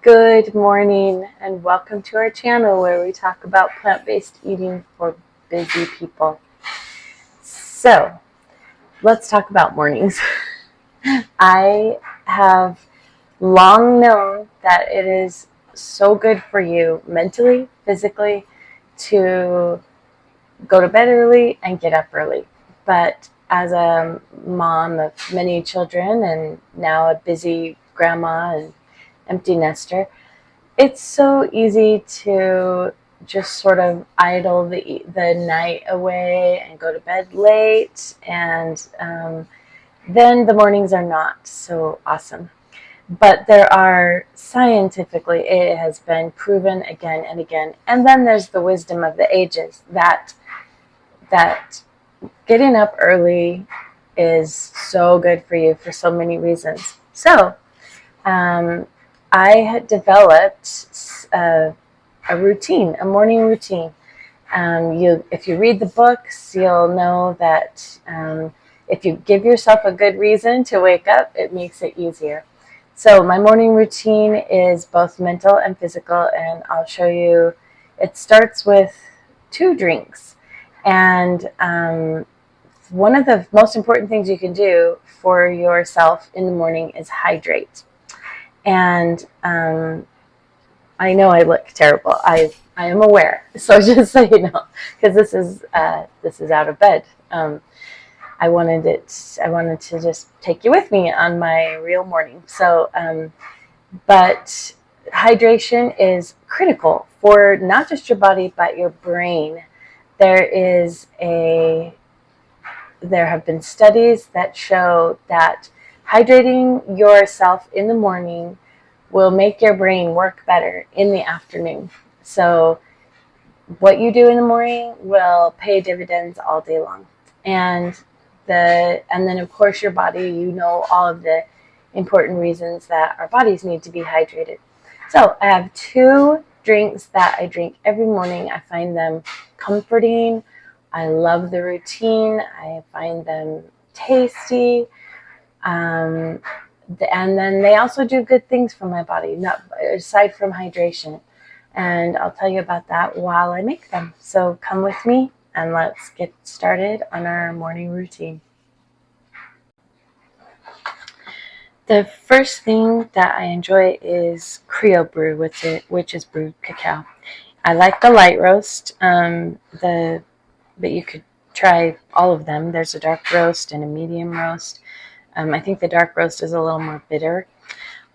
Good morning and welcome to our channel where we talk about plant-based eating for busy people. So, let's talk about mornings. I have long known that it is so good for you mentally, physically, to go to bed early and get up early. But as a mom of many children and now a busy grandma and empty nester, it's so easy to just sort of idle the night away and go to bed late, and then the mornings are not so awesome. But there are, scientifically, it has been proven again and again. And then there's the wisdom of the ages that getting up early is so good for you for so many reasons. So, I had developed a routine, a morning routine. If you read the books, you'll know that if you give yourself a good reason to wake up, it makes it easier. So my morning routine is both mental and physical, and I'll show you. It starts with 2 drinks. And one of the most important things you can do for yourself in the morning is hydrate. And I know I look terrible. I am aware. So just so you know, because this is out of bed. I wanted to just take you with me on my real morning. So, but hydration is critical for not just your body but your brain. There have been studies that show that hydrating yourself in the morning will make your brain work better in the afternoon. So what you do in the morning will pay dividends all day long. And then of course your body, you know all of the important reasons that our bodies need to be hydrated. So I have 2 drinks that I drink every morning. I find them comforting. I love the routine. I find them tasty. And then they also do good things for my body, not aside from hydration. And I'll tell you about that while I make them. So come with me and let's get started on our morning routine. The first thing that I enjoy is Crio Bru, which is brewed cacao. I like the light roast, but you could try all of them. There's a dark roast and a medium roast. I think the dark roast is a little more bitter.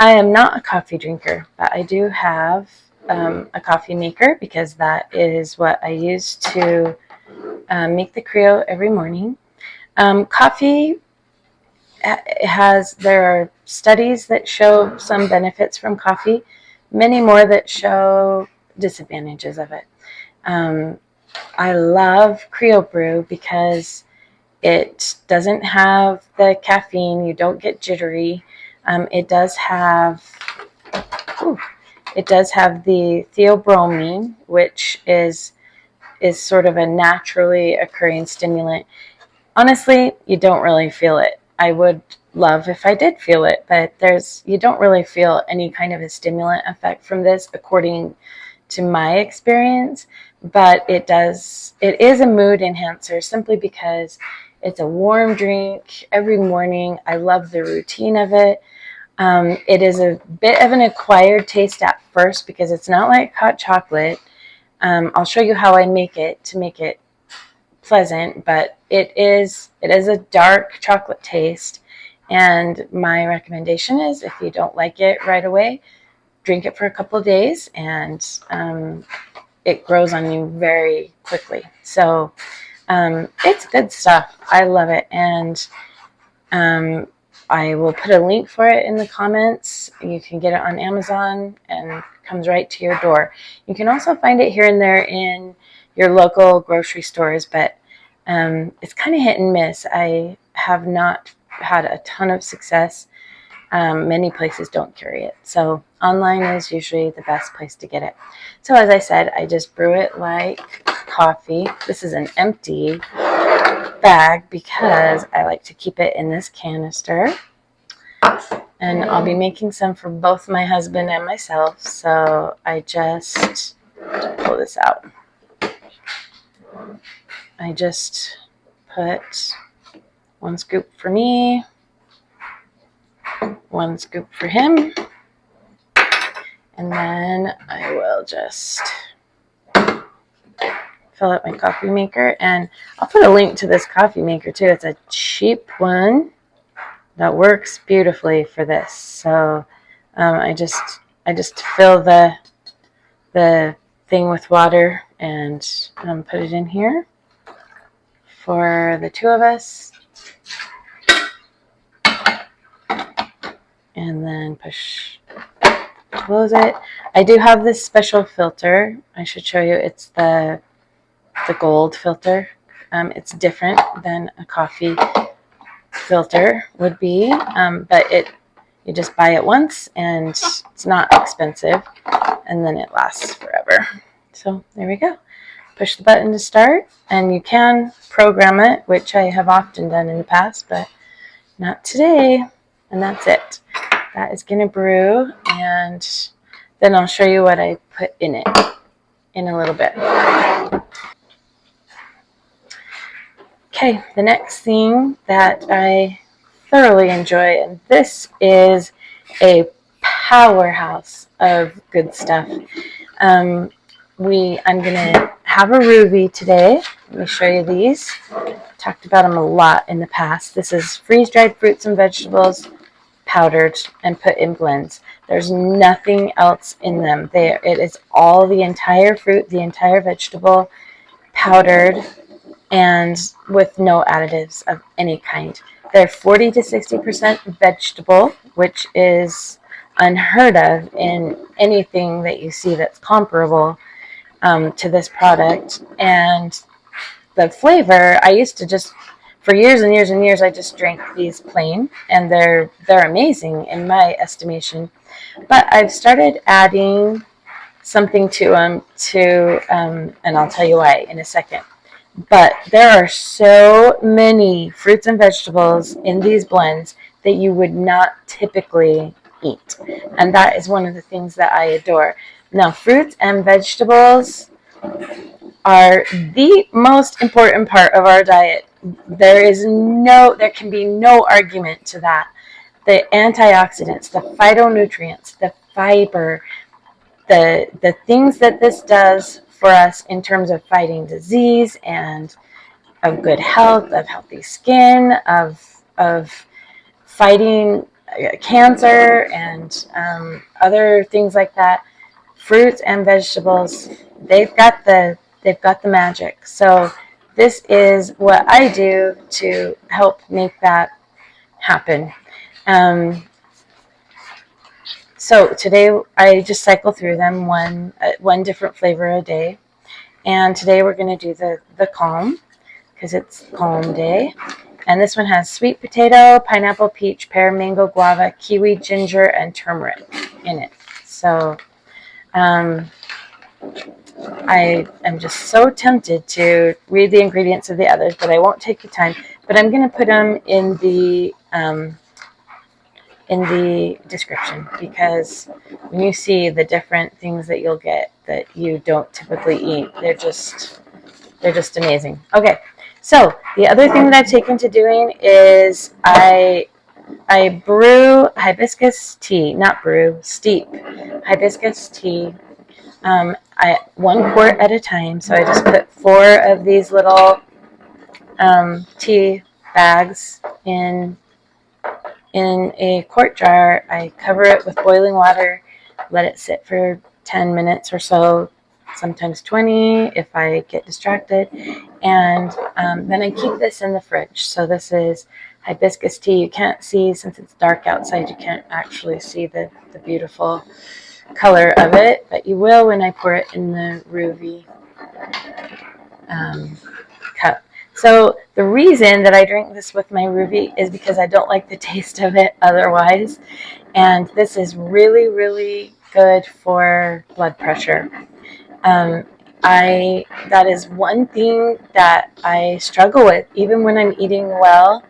I am not a coffee drinker, but I do have a coffee maker because that is what I use to make the Crio every morning. Coffee there are studies that show some benefits from coffee, many more that show disadvantages of it. I love Crio Bru because it doesn't have the caffeine. You don't get jittery. It does have the theobromine, which is sort of a naturally occurring stimulant. Honestly, you don't really feel it. I would love if I did feel it, but you don't really feel any kind of a stimulant effect from this, according to my experience. But it is a mood enhancer simply because it's a warm drink every morning. I love the routine of it. It is a bit of an acquired taste at first because it's not like hot chocolate. I'll show you how I make it to make it pleasant, but it is a dark chocolate taste. And my recommendation is, if you don't like it right away, drink it for a couple of days, and it grows on you very quickly. So it's good stuff. I love it, and I will put a link for it in the comments. You can get it on Amazon and it comes right to your door. You can also find it here and there in your local grocery stores, but it's kind of hit and miss. I have not had a ton of success. Many places don't carry it, so online is usually the best place to get it. So as I said, I just brew it like coffee. This is an empty bag because I like to keep it in this canister. And I'll be making some for both my husband and myself. So I just pull this out. I just put 1 scoop for me, 1 scoop for him, and then I will just fill up my coffee maker. And I'll put a link to this coffee maker too. It's a cheap one that works beautifully for this. So I just fill the thing with water and put it in here for the 2 of us, and then close it. I do have this special filter. I should show you. It's the gold filter. It's different than a coffee filter would be, but you just buy it once and it's not expensive, and then it lasts forever. So there we go. Push the button to start, and you can program it, which I have often done in the past, but not today. And that's it. That is gonna brew, and then I'll show you what I put in it in a little bit. Okay, the next thing that I thoroughly enjoy, and this is a powerhouse of good stuff. I'm gonna have a Ruvi today. Let me show you these. Talked about them a lot in the past. This is freeze-dried fruits and vegetables, powdered and put in blends. There's nothing else in them. It is all the entire fruit, the entire vegetable, powdered, and with no additives of any kind. They're 40 to 60% vegetable, which is unheard of in anything that you see that's comparable to this product. And the flavor, I used to just, for years and years and years, I just drank these plain, and they're amazing in my estimation. But I've started adding something to them and I'll tell you why in a second. But there are so many fruits and vegetables in these blends that you would not typically eat. And that is one of the things that I adore. Now, fruits and vegetables are the most important part of our diet. There can be no argument to that. The antioxidants, the phytonutrients, the fiber, the things that this does for us in terms of fighting disease and of good health, of healthy skin, of fighting cancer and other things like that. Fruits and vegetables, they've got the magic. So this is what I do to help make that happen. So today I just cycle through them one different flavor a day, and today we're going to do the calm, because it's calm day. And this one has sweet potato, pineapple, peach, pear, mango, guava, kiwi, ginger, and turmeric in it. So I am just so tempted to read the ingredients of the others, but I won't take the time. But I'm going to put them in the description, because when you see the different things that you'll get that you don't typically eat, they're just amazing. Okay, so the other thing that I've taken to doing is I brew hibiscus tea, steep hibiscus tea. 1 quart at a time. So I just put 4 of these little tea bags in a quart jar. I cover it with boiling water, let it sit for 10 minutes or so, sometimes 20 if I get distracted, and then I keep this in the fridge. So this is hibiscus tea. You can't see, since it's dark outside, you can't actually see the beautiful color of it, but you will when I pour it in the Ruvi cup. So the reason that I drink this with my Ruvi is because I don't like the taste of it otherwise, and this is really, really good for blood pressure. That is one thing that I struggle with. Even when I'm eating well,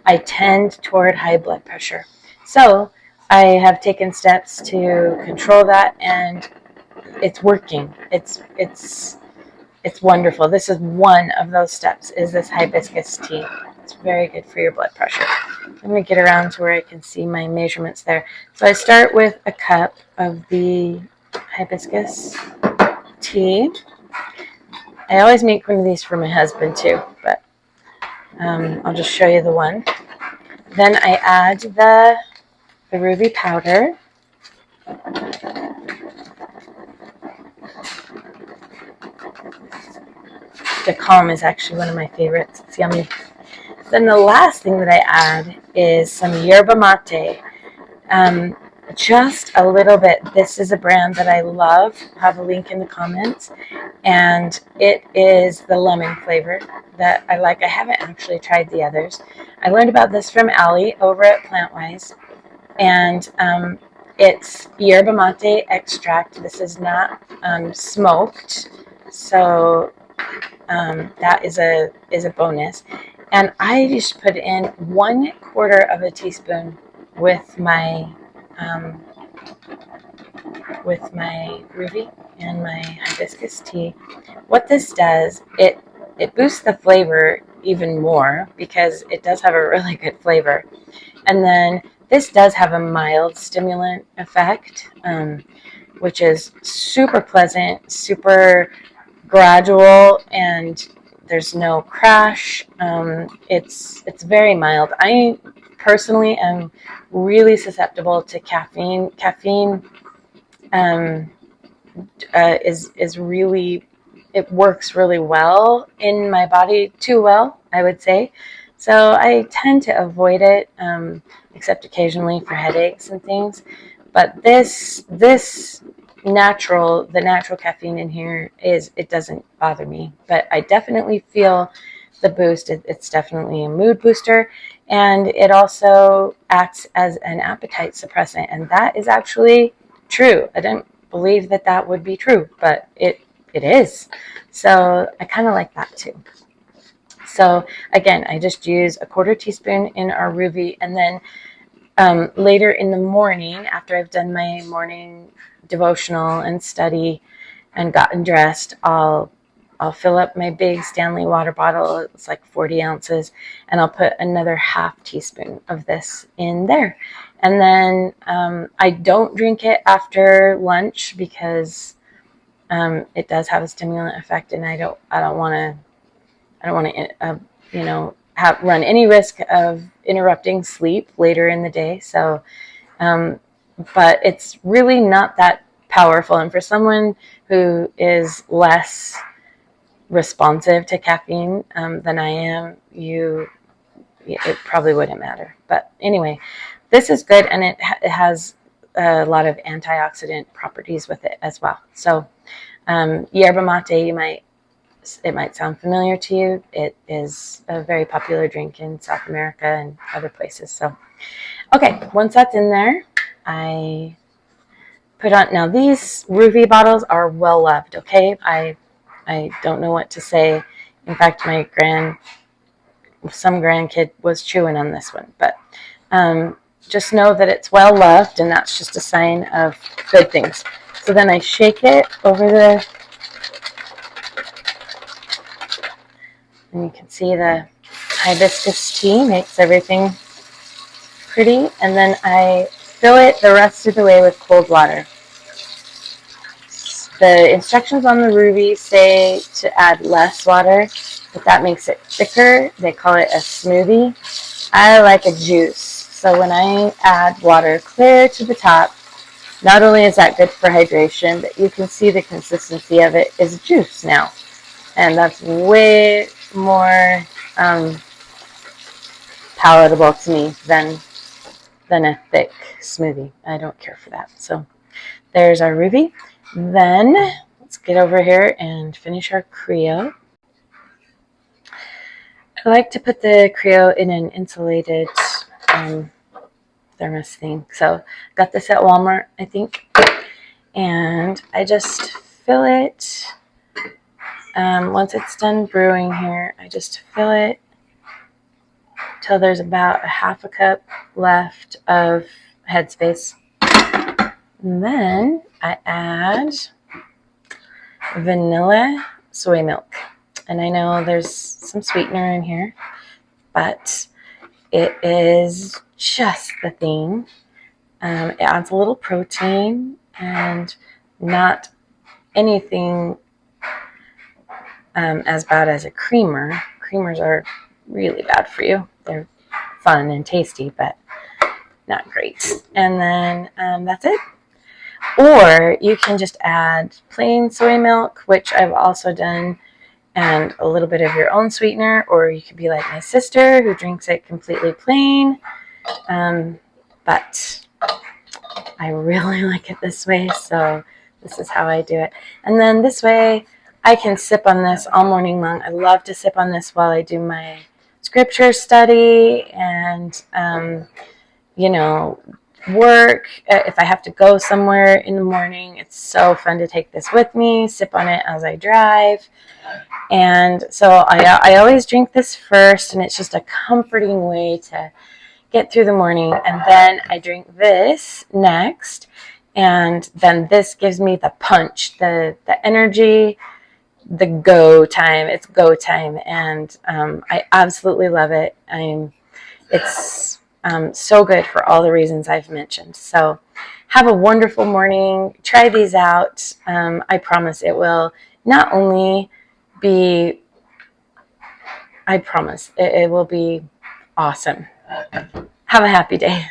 I tend toward high blood pressure. So I have taken steps to control that, and it's working. It's wonderful. This is one of those steps, is this hibiscus tea. It's very good for your blood pressure. Let me get around to where I can see my measurements there. So I start with a cup of the hibiscus tea. I always make one of these for my husband too, but I'll just show you the one. Then I add the Ruvi powder. The calm is actually one of my favorites. It's yummy. Then the last thing that I add is some yerba mate. Just a little bit. This is a brand that I love. I'll have a link in the comments. And it is the lemon flavor that I like. I haven't actually tried the others. I learned about this from Allie over at PlantWise. And it's yerba mate extract. This is not smoked. So that is a bonus. And I just put in 1/4 of a teaspoon with my Ruvi and my hibiscus tea. What this does, it boosts the flavor even more because it does have a really good flavor. And then this does have a mild stimulant effect, which is super pleasant, super gradual, and there's no crash. It's very mild. I personally am really susceptible to caffeine. Caffeine is really, it works really well in my body, too well, I would say. So I tend to avoid it, except occasionally for headaches and things. But the natural caffeine in here it doesn't bother me. But I definitely feel the boost. It's definitely a mood booster, and it also acts as an appetite suppressant, and that is actually true. I didn't believe that would be true, but it is. So I kind of like that too. So again, I just use 1/4 teaspoon in our Ruvi, and then later in the morning, after I've done my morning devotional and study and gotten dressed, I'll fill up my big Stanley water bottle. It's like 40 ounces, and I'll put another 1/2 teaspoon of this in there. And then I don't drink it after lunch because it does have a stimulant effect, and I don't want to run any risk of interrupting sleep later in the day. So, but it's really not that powerful. And for someone who is less responsive to caffeine than I am, it probably wouldn't matter. But anyway, this is good, and it has a lot of antioxidant properties with it as well. So yerba mate, it might sound familiar to you. It is a very popular drink in South America and other places. So, okay, once that's in there, I put on, now these Ruvi bottles are well loved, okay? I don't know what to say. In fact, some grandkid was chewing on this one, but just know that it's well loved, and that's just a sign of good things. So then I shake it over and you can see the hibiscus tea makes everything pretty. And then I fill it the rest of the way with cold water. The instructions on the Ruvi say to add less water, but that makes it thicker. They call it a smoothie. I like a juice. So when I add water clear to the top, not only is that good for hydration, but you can see the consistency of it is juice now. And that's way more palatable to me than a thick smoothie. I don't care for that. So there's our Ruvi. Then let's get over here and finish our Crio. I like to put the Crio in an insulated thermos thing. So got this at Walmart, I think. And I just fill it. Once it's done brewing here, I just fill it till there's about a half a cup left of headspace. And then I add vanilla soy milk. And I know there's some sweetener in here, but it is just the thing. It adds a little protein and not anything as bad as a creamer. Creamers are really bad for you. They're fun and tasty, but not great. And then that's it. Or you can just add plain soy milk, which I've also done, and a little bit of your own sweetener. Or you could be like my sister who drinks it completely plain. But I really like it this way, so this is how I do it. And then this way I can sip on this all morning long. I love to sip on this while I do my scripture study and, you know, work. If I have to go somewhere in the morning, it's so fun to take this with me, sip on it as I drive. And so I always drink this first, and it's just a comforting way to get through the morning. And then I drink this next, and then this gives me the punch, the energy, the go time. It's go time, and I absolutely love it. It's so good for all the reasons I've mentioned. So have a wonderful morning. Try these out. I promise it will not only be, I promise it will be awesome. Have a happy day.